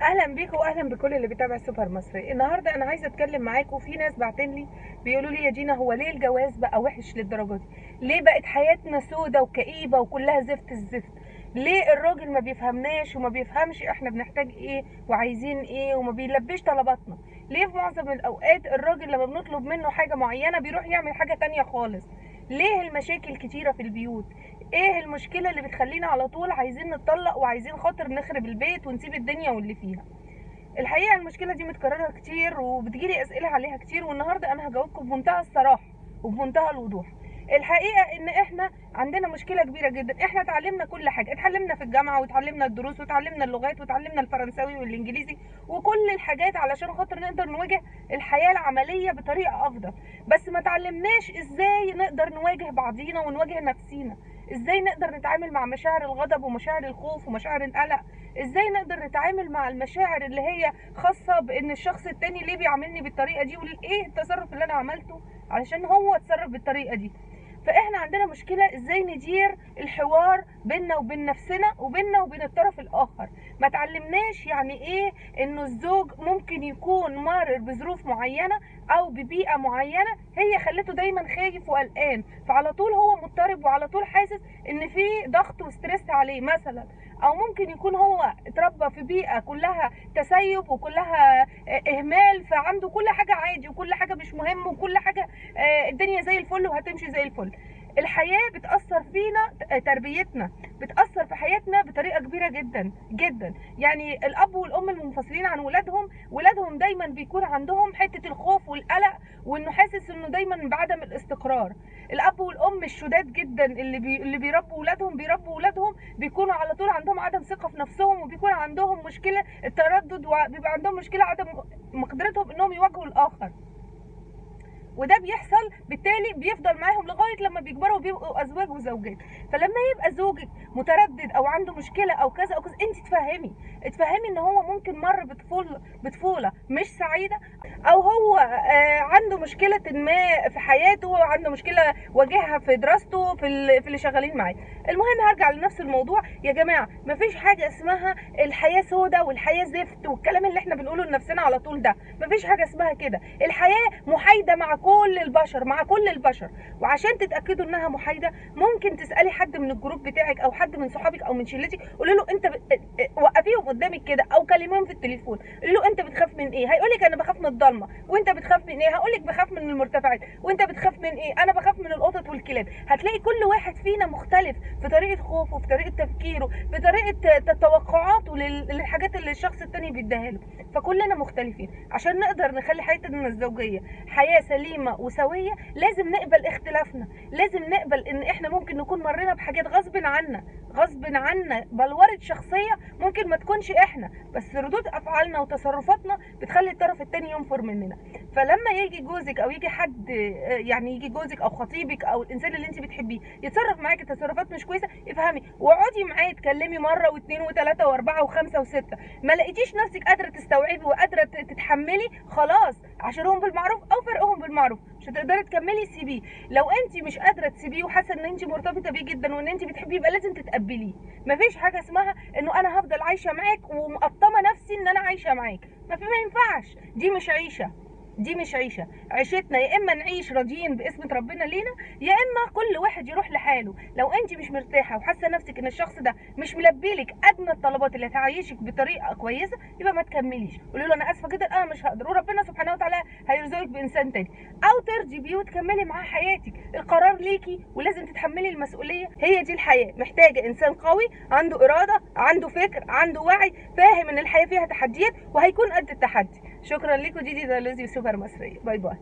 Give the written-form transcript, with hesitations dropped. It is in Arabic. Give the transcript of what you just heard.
اهلا بيكم واهلا بكل اللي بيتابع سوبر مصري. النهارده انا عايزه اتكلم معاكم. في ناس بعتين لي بيقولوا لي يا دينا، هو ليه الجواز بقى وحش للدرجه دي؟ ليه بقت حياتنا سودة وكئيبه وكلها زفت الزفت؟ ليه الراجل ما بيفهمناش وما بيفهمش احنا بنحتاج ايه وعايزين ايه وما بيلبيش طلباتنا؟ ليه في معظم الاوقات الراجل لما بنطلب منه حاجه معينه بيروح يعمل حاجه تانية خالص؟ ليه المشاكل كتيره في البيوت؟ ايه المشكله اللي بتخلينا على طول عايزين نتطلق وعايزين خاطر نخرب البيت ونسيب الدنيا واللي فيها؟ الحقيقه المشكله دي متكرره كتير وبتجيلي اسئله عليها كتير، والنهارده انا هجاوبكم بمنتهى الصراحه وبمنتهى الوضوح. الحقيقه ان احنا عندنا مشكله كبيره جدا. احنا اتعلمنا كل حاجه، اتعلمنا في الجامعه واتعلمنا الدروس واتعلمنا اللغات واتعلمنا الفرنساوي والانجليزي وكل الحاجات علشان خاطر نقدر نواجه الحياه العمليه بطريقه افضل. بس ما اتعلمناش ازاي نقدر نواجه بعضينا ونواجه نفسينا، ازاي نقدر نتعامل مع مشاعر الغضب ومشاعر الخوف ومشاعر القلق، ازاي نقدر نتعامل مع المشاعر اللي هي خاصه بان الشخص التاني ليه بيعاملني بالطريقه دي وايه التصرف اللي انا عملته علشان هو اتصرف بالطريقه دي. فاحنا عندنا مشكله ازاي ندير الحوار بيننا وبين نفسنا وبيننا وبين الطرف الاخر. ما تعلمناش يعني ايه انه الزوج ممكن يكون مارر بظروف معينه او ببيئه معينه هي خلته دايما خايف وقلقان، فعلى طول هو مضطرب وعلى طول حاسس ان في ضغط وستريس عليه مثلا. او ممكن يكون هو اتربى في بيئه كلها تسيب وكلها اهمال، فعنده كل حاجه عادي وكل حاجه مش مهم وكل حاجه الدنيا زي الفل وهتمشي زي الفل. الحياه بتاثر فينا، تربيتنا بتاثر في حياتنا بطريقه كبيره جدا جدا. يعني الاب والام المنفصلين عن ولادهم دايما بيكون عندهم حته الخوف والقلق وانه حاسس انه دايما بعدم الاستقرار. الاب والام الشداد جدا اللي بيربوا ولادهم بيكونوا على طول عندهم عدم ثقه في نفسهم وبيكون عندهم مشكله التردد وبيبقى عندهم مشكله عدم مقدرتهم انهم يواجهوا الاخر. وده بيحصل بالتالي بيفضل معاهم لغايه لما بيكبروا وبيبقوا ازواج وزوجات. فلما يبقى زوجك متردد او عنده مشكله او كذا او كذا، انت تفهمي ان هو ممكن مر بطفوله مش سعيده، او هو عنده مشكله ما في حياته، عنده مشكله واجهها في دراسته في اللي شغالين معاه. المهم هرجع لنفس الموضوع يا جماعه. مفيش حاجه اسمها الحياه سودة والحياه زفت والكلام اللي احنا بنقوله لنفسنا على طول ده. مفيش حاجه اسمها كده. الحياه محايده مع كل البشر. وعشان تتاكدوا انها محايده ممكن تسالي حد من الجروب بتاعك او حد من صحابك او من شلتك، قولي له انت وقفيهم قدامك كده او كلميهم في التليفون، قولي له انت بتخاف من ايه؟ هيقول لك انا بخاف من الضلمه. وانت بتخاف من ايه؟ هقول لك بخاف من المرتفعات. وانت بتخاف من ايه؟ انا بخاف من القطط والكلاب. هتلاقي كل واحد فينا مختلف في طريقه خوفه، في طريقه تفكيره، في طريقه توقعاته للحاجات اللي الشخص التاني بيديها له. فكلنا مختلفين. عشان نقدر نخلي حياتنا الزوجيه حياه سليمه وسويه لازم نقبل اختلافنا، لازم نقبل ان احنا ممكن نكون مرينا بحاجات غصب عنا بلورة شخصيه ممكن ما تكونش احنا، بس ردود افعالنا وتصرفاتنا بتخلي الطرف التاني ينفر مننا. فلما يجي جوزك او يجي حد، يعني يجي جوزك او خطيبك او الانسان اللي انت بتحبيه يتصرف معاكي تصرفات مش كويسه، افهمي واقعدي معاه اتكلمي مره واثنين وثلاثه واربعه وخمسه وسته. ما لقيتيش نفسك قادره تستوعبي وقادره تتحملي، خلاص عاشرهم بالمعروف او فرقهم بالمعروف. مش هتقدري تكملي سيبيه. لو انت مش قادره تسيبيه وحاسه ان انت مرتبطه بيه جدا وان انت بتحبيه يبقى لازم تتقبليه. مفيش حاجه اسمها انه انا هفضل عايشه معاك ومقطمه نفسي ان انا عايشه معاك. ما ينفعش. دي مش عيشه. عيشتنا يا اما نعيش راضيين باسم ربنا لينا، يا اما كل واحد يروح لحاله. لو انت مش مرتاحه وحاسه نفسك ان الشخص ده مش ملبيلك ادنى الطلبات اللي هتعيشك بطريقه كويسه، يبقى ما تكمليش. قولي له انا اسفه جدا انا مش هقدر، وربنا سبحانه وتعالى هيرزقك بانسان تاني، او ترضي بيه وتكملي معاه حياتك. القرار ليكي ولازم تتحملي المسؤوليه. هي دي الحياه، محتاجه انسان قوي عنده اراده، عنده فكر، عنده وعي، فاهم ان الحياه فيها تحديات وهيكون قد التحدي. شكرا لكم. دي دالوزي سوبر مصريه. باي باي.